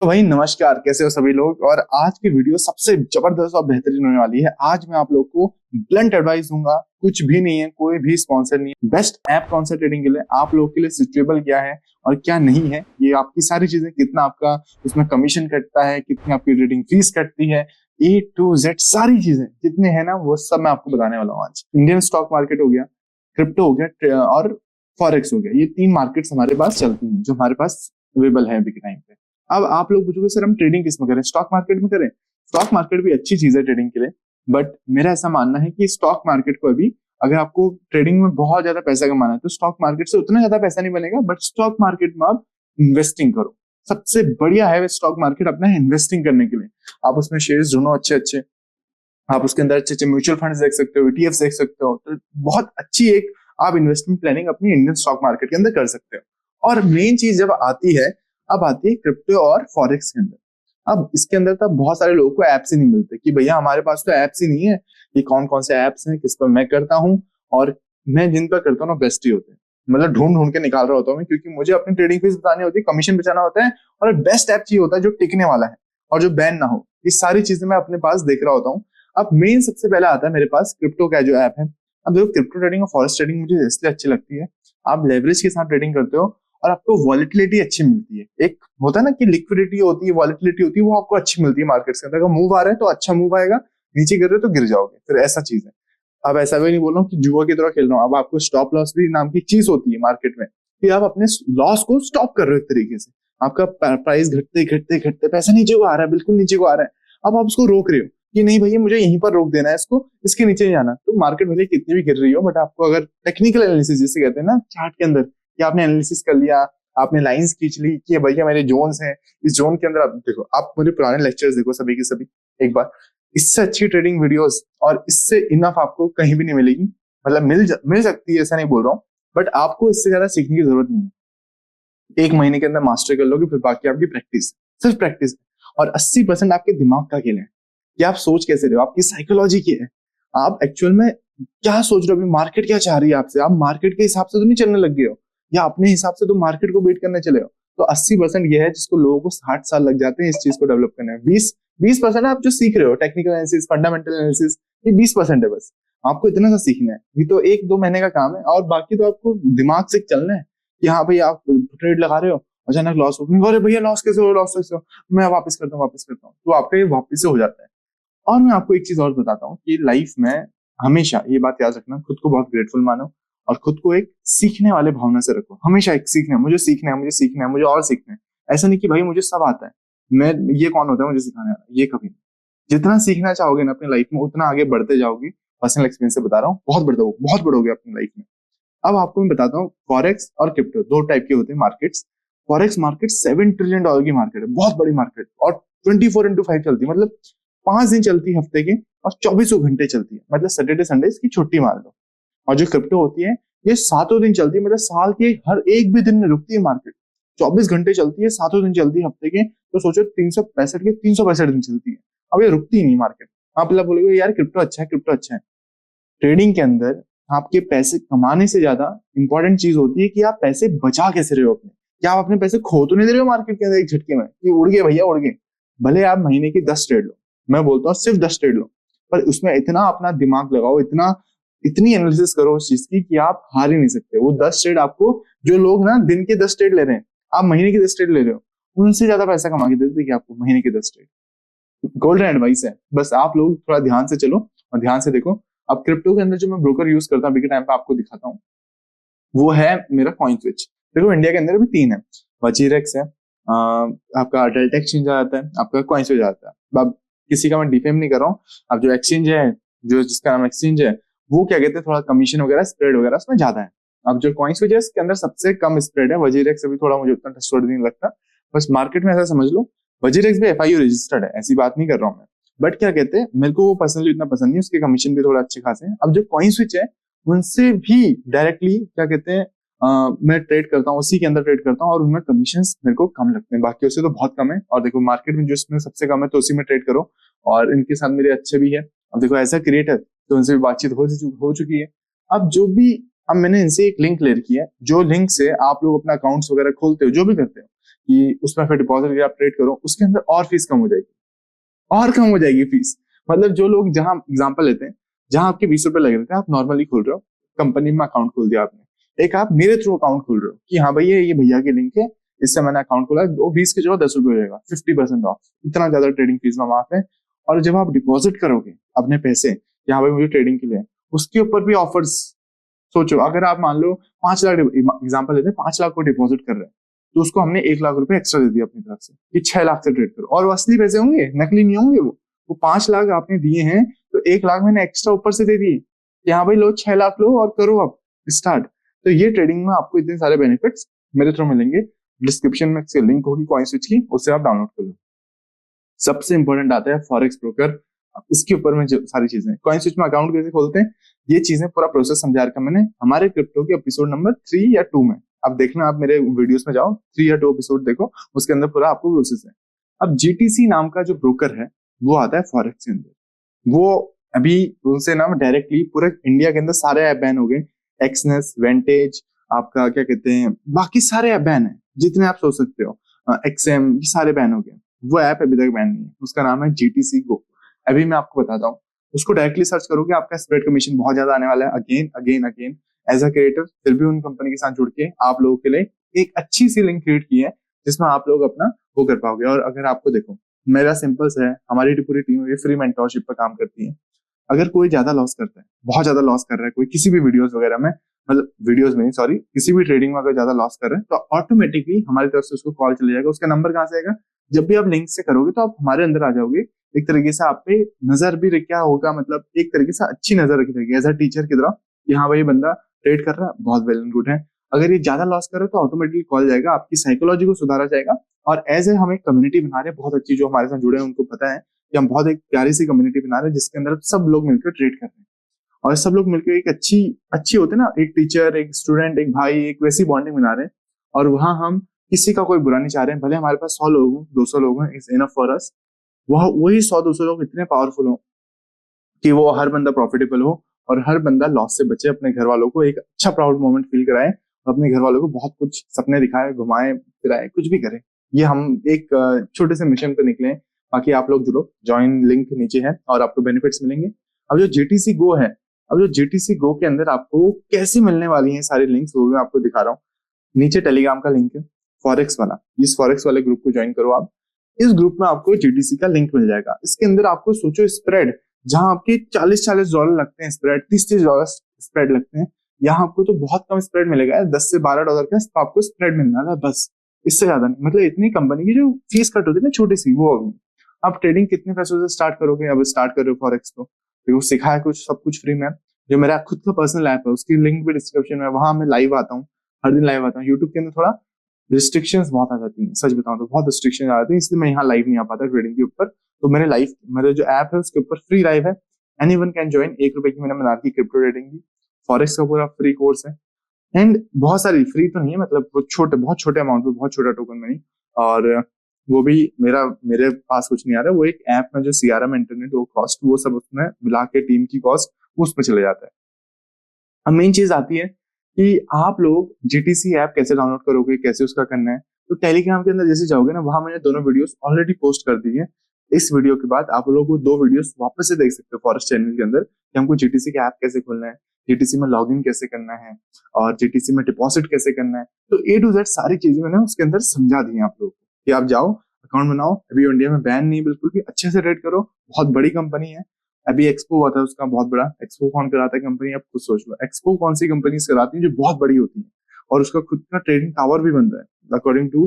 तो भाई नमस्कार, कैसे हो सभी लोग। और आज की वीडियो सबसे जबरदस्त और बेहतरीन होने वाली है। आज मैं आप लोग को ब्लंट एडवाइस दूंगा, कुछ भी नहीं है, कोई भी स्पॉन्सर नहीं है। बेस्ट ऐप कौन सा ट्रेडिंग के लिए, आप लोगों के लिए सिचुएबल क्या है और क्या नहीं है, ये आपकी सारी चीजें, कितना आपका उसमें कमीशन कटता है, कितनी आपकी ट्रेडिंग फीस कटती है, A to Z सारी चीजें जितने हैं ना, वो सब मैं आपको बताने वाला हूँ आज। इंडियन स्टॉक मार्केट हो गया, क्रिप्टो हो गया और फॉरेक्स हो गया, ये तीन मार्केट्स हमारे पास चलती हैं जो हमारे पास अवेलेबल है अभी के टाइम पे। अब आप लोग पूछोगे सर हम ट्रेडिंग किस में करें, स्टॉक मार्केट में करें। स्टॉक मार्केट भी अच्छी चीज है ट्रेडिंग के लिए, बट मेरा ऐसा मानना है कि स्टॉक मार्केट को अभी, अगर आपको ट्रेडिंग में बहुत ज्यादा पैसा कमाना है तो स्टॉक मार्केट से उतना ज्यादा पैसा नहीं बनेगा, बट स्टॉक मार्केट में आप इन्वेस्टिंग करो। सबसे बढ़िया है स्टॉक मार्केट अपना इन्वेस्टिंग करने के लिए। आप उसमें शेयर्स ढूंढो अच्छे अच्छे, आप उसके अंदर अच्छे अच्छे म्यूचुअल फंड्स देख सकते हो, ETF देख सकते हो, तो बहुत अच्छी एक आप इन्वेस्टमेंट प्लानिंग अपनी इंडियन स्टॉक मार्केट के अंदर कर सकते हो। और मेन चीज जब आती है, अब आती है क्रिप्टो और फॉरेक्स के अंदर। अब इसके अंदर तो बहुत सारे लोगों को एप्स ही नहीं मिलते कि भैया हमारे पास तो एप्स ही नहीं है, कि कौन कौन से एप्स हैं, किस पर मैं करता हूँ। और मैं जिन पर करता हूँ ना, बेस्ट ही होते हैं। मतलब ढूंढ ढूंढ के निकाल रहा होता हूँ मैं, क्योंकि मुझे अपनी ट्रेडिंग फीस बतानी होती है, कमीशन बचाना होता है, और बेस्ट ऐप चाहिए होता है जो टिकने वाला है और जो बैन ना हो। ये सारी चीजें मैं अपने पास देख रहा होता हूँ। अब मेन सबसे पहले आता है मेरे पास क्रिप्टो का जो ऐप है। अब देखो, क्रिप्टो ट्रेडिंग और फॉरेक्स ट्रेडिंग मुझे इसलिए अच्छी लगती है, आप लेवरेज के साथ ट्रेडिंग करते हो और आपको वॉलिटिलिटी अच्छी मिलती है। एक होता है ना कि लिक्विडिटी होती है, वॉलिटिलिटी होती है, वो आपको अच्छी मिलती है मार्केट्स के अंदर। अगर मूव आ रहा है तो अच्छा मूव आएगा, नीचे गिर रहे हो तो गिर जाओगे, फिर ऐसा चीज है। अब ऐसा भी नहीं बोल रहा हूँ कि जुआ की तरह खेल रहा हूँ। अब आपको स्टॉप लॉस भी नाम की चीज होती है मार्केट में, कि आप अपने लॉस को स्टॉप कर रहे हो एक तरीके से। आपका प्राइस घटते घटते घटते पैसा नीचे को आ रहा है, बिल्कुल नीचे को आ रहा है। अब आप उसको रोक रहे हो कि नहीं भैया मुझे यहीं पर रोक देना है, इसको इसके नीचे नहीं जाना। तो मार्केट भले कितनी भी गिर रही हो, बट आपको अगर टेक्निकल एनालिसिस जिसे कहते हैं ना चार्ट के अंदर, कि आपने एनालिसिस कर लिया, आपने लाइंस खींच ली कि भैया मेरे जोन्स हैं, इस जोन के अंदर आप देखो, आप मेरे पुराने लेक्चर्स देखो सभी के सभी एक बार। इससे अच्छी ट्रेडिंग वीडियोस और इससे इनफ आपको कहीं भी नहीं मिलेगी। मतलब मिल सकती है, ऐसा नहीं बोल रहा हूँ, बट आपको इससे ज्यादा सीखने की जरूरत नहीं है। एक महीने के अंदर मास्टर कर लोगे, फिर बाकी आपकी प्रैक्टिस, सिर्फ प्रैक्टिस। और 80% आपके दिमाग का खेल है कि आप सोच कैसे रहे हो, आपकी साइकोलॉजी क्या है, आप एक्चुअल में क्या सोच रहे हो, अभी मार्केट क्या चाह रही है आपसे। आप मार्केट के हिसाब से तो नहीं चलने लग गए हो, या अपने हिसाब से तो मार्केट को बीट करने चले हो। तो 80% ये है जिसको लोगों को 60 साल लग जाते हैं इस चीज को डेवलप करने में। 20% आप जो सीख रहे हो, टेक्निकल एनालिसिस, फंडामेंटल एनालिसिस, ये 20% है बस। आपको इतना सा सीखना है, ये तो 1-2 महीने का काम है। और बाकी तो आपको दिमाग से चलना है कि हाँ भाई आप ट्रेड लगा रहे हो, अचानक लॉस हो, अरे भैया लॉस कैसे हो, लॉस कैसे हो, मैं वापस करता हूँ वापस करता हूँ, तो आपका ये वापस से हो जाता है। और मैं आपको एक चीज और बताता हूँ कि लाइफ में हमेशा ये बात याद रखना, खुद को बहुत ग्रेटफुल मानो और खुद को एक सीखने वाले भावना से रखो। हमेशा एक सीखना है, मुझे सीखना है, मुझे सीखना है, मुझे और सीखना है। ऐसा नहीं कि भाई मुझे सब आता है, मैं ये कौन होता है मुझे सिखाने वाला, ये कभी नहीं। जितना सीखना चाहोगे ना अपनी लाइफ में, उतना आगे बढ़ते जाओगे। पर्सनल एक्सपीरियंस से बता रहा हूँ, बहुत बढ़ोगे अपनी लाइफ में। अब आपको मैं बताता हूँ, फॉरेक्स और क्रिप्टो दो टाइप के होते हैं मार्केट्स। फॉरेक्स मार्केट $7 ट्रिलियन की मार्केट है, बहुत बड़ी मार्केट, और 24x5 चलती है। मतलब 5 दिन चलती है हफ्ते के, और 24 घंटे चलती है, मतलब सैटरडे संडे इसकी छुट्टी मार दो। और जो क्रिप्टो होती है, ये 7 दिन चलती है, मतलब साल के हर एक भी दिन में रुकती है मार्केट। 24 घंटे चलती है, 7 दिन चलती है हफ्ते के, तो सोचो 365 के 365 दिन चलती है। अब ये रुकती नहीं मार्केट। आप लोग बोलोगे यार क्रिप्टो अच्छा है, क्रिप्टो अच्छा है। ट्रेडिंग के अंदर आपके पैसे कमाने से ज्यादा इंपॉर्टेंट चीज होती है कि आप पैसे बचा कैसे रहे हो अपने। क्या आप अपने पैसे खो तो नहीं दे रहे हो मार्केट के अंदर एक झटके में कि उड़ गए भैया उड़ गए। भले आप महीने की 10 ट्रेड लो, मैं बोलता हूँ सिर्फ 10 ट्रेड लो, पर उसमें इतना अपना दिमाग लगाओ, इतनी एनालिसिस करो उस चीज की कि आप हार ही नहीं सकते। वो 10 ट्रेड आपको, जो लोग ना दिन के 10 ट्रेड ले रहे हैं, आप महीने की 10 ट्रेड ले रहे हो, उनसे ज्यादा पैसा कमा के देते कि आपको महीने के 10 ट्रेड। गोल्डन एडवाइस है, बस आप लोग थोड़ा ध्यान से चलो और ध्यान से देखो। अब क्रिप्टो के अंदर जो मैं ब्रोकर यूज करता हूँ अभी के टाइम पे आपको दिखाता हूँ, वो है मेरा कॉइन स्विच। देखो इंडिया के अंदर भी 3 है, वजीरेक्स है, आपका डेल्टा एक्सचेंज आ जाता है, आपका कॉइन स्विच आता है। अब किसी का मैं डिफेम नहीं कर रहा हूँ। अब जो एक्सचेंज है, जो जिसका नाम एक्सचेंज है, वो क्या कहते हैं, थोड़ा कमीशन वगैरह स्प्रेड वगैरह उसमें ज्यादा है। अब जो कॉइन स्विच है इसके अंदर सबसे कम स्प्रेड है, वजीरेक्स अभी थोड़ा मुझे उतना ट्रस्टवर्दी नहीं लगता। बस मार्केट में ऐसा समझ लो, वजीरेक्स भी FIU रजिस्टर्ड है, ऐसी बात नहीं कर रहा हूँ मैं। बट क्या कहते हैं, मेरे को वो पर्सनली इतना पसंद नहीं, उसके कमीशन भी थोड़ा अच्छे खासे हैं। अब जो कॉइन स्विच है, उनसे भी डायरेक्टली क्या कहते हैं, मैं ट्रेड करता हूँ, उसी के अंदर ट्रेड करता हूँ, और उनमें कमीशन मेरे को कम लगते हैं, बाकी उससे तो बहुत कम है। और देखो मार्केट में जो इसमें सबसे कम है, तो उसी में ट्रेड करो। और इनके साथ मेरे अच्छे भी है। अब देखो ऐसा क्रिएटर, तो उनसे भी बातचीत हो चुकी है। अब जो भी, अब मैंने इनसे एक लिंक ले रखी है, जो लिंक से आप लोग अपना अकाउंट्स वगैरह खोलते हो, जो भी करते हो, कि उसमें फिर डिपॉजिट आप ट्रेड करो, उसके अंदर और फीस कम हो जाएगी, और कम हो जाएगी फीस। मतलब जो लोग, जहां एग्जांपल लेते हैं, जहां आपके 20 रुपए लग रहे थे, आप नॉर्मली खोल रहे हो, कंपनी में अकाउंट खोल दिया आपने, एक आप मेरे थ्रू अकाउंट खोल रहे हो कि हाँ भाई ये भैया की लिंक है, इससे मैंने अकाउंट खोला, वो 20 के जगह 10 रुपए हो जाएगा, 50% ऑफ, इतना ज्यादा ट्रेडिंग फीस में माफ है। और जब आप डिपॉजिट करोगे अपने पैसे, कि हाँ भाई मुझे ट्रेडिंग के लिए है, उसके ऊपर भी ऑफर्स। सोचो अगर आप मान लो 5 लाख, एग्जाम्पल लेते हैं, 5 लाख को डिपॉजिट कर रहे हैं, तो उसको हमने 1 लाख रुपए एक्स्ट्रा दे दिया अपनी तरफ से कि 6 लाख से ट्रेड करो, और वो असली पैसे होंगे, नकली नहीं होंगे। वो 5 लाख आपने दिए हैं, तो 1 लाख मैंने एक्स्ट्रा ऊपर से दे दिए कि हाँ भाई लो 6 लाख लो और करो अब स्टार्ट। तो ये ट्रेडिंग में आपको इतने सारे बेनिफिट्स मेरे थ्रू मिलेंगे। डिस्क्रिप्शन में इसकी लिंक होगी कॉइन स्विच की, उससे आप डाउनलोड कर लो। सबसे इंपॉर्टेंट आता है फॉरेक्स ब्रोकर। अब इसके ऊपर में जो सारी चीजें, कॉइन स्विच में अकाउंट कैसे खोलते हैं, ये चीजें पूरा प्रोसेस समझा रखा मैंने हमारे क्रिप्टो के एपिसोड नंबर 3 या 2 में। अब देखना, आप मेरे वीडियोस में जाओ, 3 या 2 एपिसोड देखो, उसके अंदर पूरा आपको प्रोसेस है। अब जीटीसी नाम का जो ब्रोकर है वो आता है फॉरेक्स के अंदर। वो अभी उनसे ना डायरेक्टली पूरे इंडिया के अंदर सारे ऐप बैन हो गए, एक्सनेस, वेंटेज, आपका क्या कहते हैं, बाकी सारे ऐप बैन है जितने आप सोच सकते हो, एक्सएम, ये सारे बैन हो गए। वो ऐप अभी तक बैन नहीं है, उसका नाम है जीटीसी गो। अभी मैं आपको बताता हूँ, उसको डायरेक्टली सर्च करोगे, आपका स्प्रेड कमीशन बहुत ज्यादा आने वाला है। Again again again as a creator फिर भी उन कंपनी के साथ जुड़ के आप लोगों के लिए एक अच्छी सी लिंक क्रिएट की है, जिसमें आप लोग अपना वो कर पाओगे। और अगर आपको देखो, मेरा सिंपल से है, हमारी पूरी टीम है फ्री मेंटोरशिप पर काम करती है। अगर कोई ज्यादा लॉस करता है, बहुत ज्यादा लॉस कर रहा है कोई किसी भी वीडियोस वगैरह में, मतलब वीडियोस में नहीं सॉरी, किसी भी ट्रेडिंग में अगर ज्यादा लॉस कर रहे हैं, तो ऑटोमेटिकली हमारी तरफ से उसको कॉल चले जाएगा। उसका नंबर कहाँ से आएगा, जब भी आप लिंक से करोगे तो आप हमारे अंदर आ जाओगे। एक तरीके से आप पे नजर भी क्या होगा, मतलब एक तरीके से अच्छी नजर रखी जाएगी एज अ टीचर की तरह, कि हाँ भाई बंदा ट्रेड कर रहा है, बहुत वेल एंड गुड है। अगर ये ज्यादा लॉस कर रहे हो तो ऑटोमेटिकली कॉल जाएगा, आपकी साइकोलॉजी को सुधारा जाएगा। और एज ए हम एक कम्युनिटी बना रहे हैं बहुत अच्छी, जो हमारे साथ जुड़े हैं उनको पता है कि हम बहुत एक प्यारी सी कम्युनिटी बना रहे हैं, जिसके अंदर सब लोग मिलकर ट्रेड कर रहे हैं। और सब लोग मिलकर एक अच्छी अच्छी होते हैं ना, एक टीचर, एक स्टूडेंट, एक भाई, एक वैसी बॉन्डिंग बना रहे हैं। और वहां हम किसी का कोई बुरा नहीं चाह रहे हैं, भले हमारे पास 100 लोग हो, 200 लोग हैं, इज इनफ फॉर अस। वह वही 100-200 लोग इतने पावरफुल हो कि वो हर बंदा प्रॉफिटेबल हो, और हर बंदा लॉस से बचे, अपने घर वालों को एक अच्छा प्राउड मोमेंट फील कराए, अपने घर वालों को बहुत कुछ सपने दिखाए, घुमाए फिराए, कुछ भी करे। ये हम एक छोटे से मिशन पे निकले हैं। बाकी आप लोग जुड़ो, ज्वाइन लिंक नीचे है और आपको बेनिफिट्स मिलेंगे। अब जो जीटीसी गो है, अब जो जीटीसी गो के अंदर आपको कैसे मिलने वाली है सारी लिंक्स, वो मैं आपको दिखा रहा हूँ। नीचे टेलीग्राम का लिंक है फॉरेक्स वाला, इस फॉरेक्स वाले ग्रुप को ज्वाइन करो आप। इस ग्रुप में आपको जीटीसी का लिंक मिल जाएगा। इसके अंदर आपको सोचो स्प्रेड, जहां आपके 40-40 डॉलर लगते हैं स्प्रेड, 30-30 डॉलर स्प्रेड लगते हैं, यहाँ आपको तो बहुत कम स्प्रेड मिलेगा, 10 से 12 डॉलर का तो आपको स्प्रेड मिलना है बस, इससे ज्यादा नहीं। मतलब इतनी कंपनी की जो फीस कट होती है ना छोटी सी, वो होगी। आप ट्रेडिंग कितने पैसों से स्टार्ट करोगे, अब स्टार्ट कर रहे हो फॉरेक्स तो वो सिखाया कुछ, सब कुछ फ्री में। जो मेरा खुद का पर्सनल ऐप है उसकी लिंक भी डिस्क्रिप्शन में, वहां मैं लाइव आता हूँ, हर दिन लाइव आता हूँ। यूट्यूब के अंदर थोड़ा रिस्ट्रिक्शंस बहुत आ जाती हैं, सच बताऊं तो बहुत रिस्ट्रिक्शन आ जाती है, इसलिए मैं यहाँ लाइव नहीं आ पाता ट्रेडिंग के ऊपर। तो मेरे लाइव, मेरे जो ऐप है उसके ऊपर फ्री लाइव है, एनीवन कैन ज्वाइन। 1 रुपए की मैंने बना दी क्रिप्टो ट्रेडिंग की, फॉरेक्स का पूरा फ्री कोर्स है। एंड बहुत सारी फ्री तो नहीं है, मतलब वो छोटे, बहुत छोटे अमाउंट पे, बहुत छोटा टोकन मनी। और वो भी मेरे पास कुछ नहीं आ रहा, वो एक ऐप में जो सीआरएम इंटरनेट वो कॉस्ट, वो सब उसमें मिला के टीम की कॉस्ट उस पर चले जाता है। अब मेन चीज आती है कि आप लोग जीटीसी ऐप कैसे डाउनलोड करोगे, कैसे उसका करना है। तो टेलीग्राम के अंदर जैसे जाओगे ना, वहां मैंने दोनों वीडियोस ऑलरेडी पोस्ट कर दी है। इस वीडियो के बाद आप लोग वो 2 वीडियोस वापस से देख सकते हो फॉरेस्ट चैनल के अंदर, कि हमको जीटीसी का ऐप कैसे खोलना है, जीटीसी में लॉगिन कैसे करना है, और जीटीसी में डिपॉजिट कैसे करना है। तो A to Z सारी चीजें मैंने उसके अंदर समझा दी है आप लोगों को, कि आप जाओ अकाउंट बनाओ। अभी इंडिया में बैन नहीं, बिल्कुल भी अच्छे से ट्रेड करो, बहुत बड़ी कंपनी है। अभी एक्सपो हुआ था उसका बहुत बड़ा, एक्सपो कौन कराता है कंपनी, आप खुद सोच लो, एक्सपो कौन सी कंपनी कराती है जो बहुत बड़ी होती है, और उसका खुद का ट्रेडिंग टावर भी बन रहा है अकॉर्डिंग टू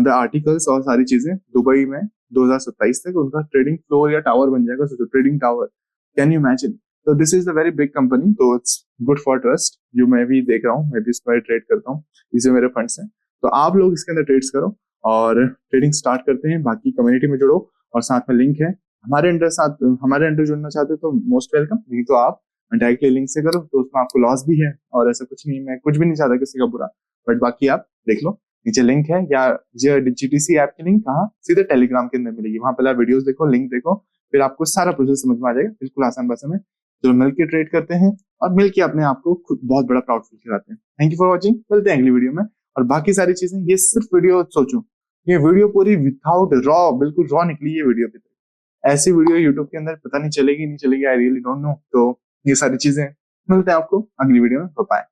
द आर्टिकल्स और सारी चीजें। दुबई में 2027 तक उनका ट्रेडिंग फ्लोर या टावर बन जाएगा, सोचो trading tower, can you imagine. तो this is a very big company, तो इट्स गुड फॉर ट्रस्ट। जो मैं भी देख रहा हूँ, मैं भी इस पर ट्रेड करता हूँ, इसमें मेरे फंड्स हैं। तो आप लोग इसके अंदर ट्रेड्स करो और ट्रेडिंग स्टार्ट करते हैं। बाकी कम्युनिटी में जुड़ो, और साथ में लिंक है हमारे अंडर जुड़ना चाहते हो तो मोस्ट वेलकम, नहीं तो आप डायरेक्टली लिंक से करो, तो उसमें आपको लॉस भी है। और ऐसा कुछ नहीं, मैं कुछ भी नहीं चाहता किसी का बुरा, बट बाकी आप देख लो, नीचे लिंक है, या जीटीसी ऐप की लिंक कहाँ, सीधे टेलीग्राम के अंदर मिलेगी। वहां पहले वीडियोस देखो, लिंक देखो, फिर आपको सारा प्रोसेस समझ में आ जाएगा, बिल्कुल आसान भाषा में। जो मिलकर ट्रेड करते हैं और मिलकर अपने आप को खुद बहुत बड़ा प्राउड फील कराते हैं। थैंक यू फॉर वॉचिंग, मिलते हैं अगली वीडियो में। और बाकी सारी चीजें, ये सिर्फ वीडियो सोचो, ये वीडियो पूरी विदाउट रॉ, बिल्कुल रॉ निकली है वीडियो की। ऐसी वीडियो यूट्यूब के अंदर पता नहीं चलेगी नहीं चलेगी, आई रियली डोंट नो। तो ये सारी चीजें मिलते हैं आपको अगली वीडियो में। बाय।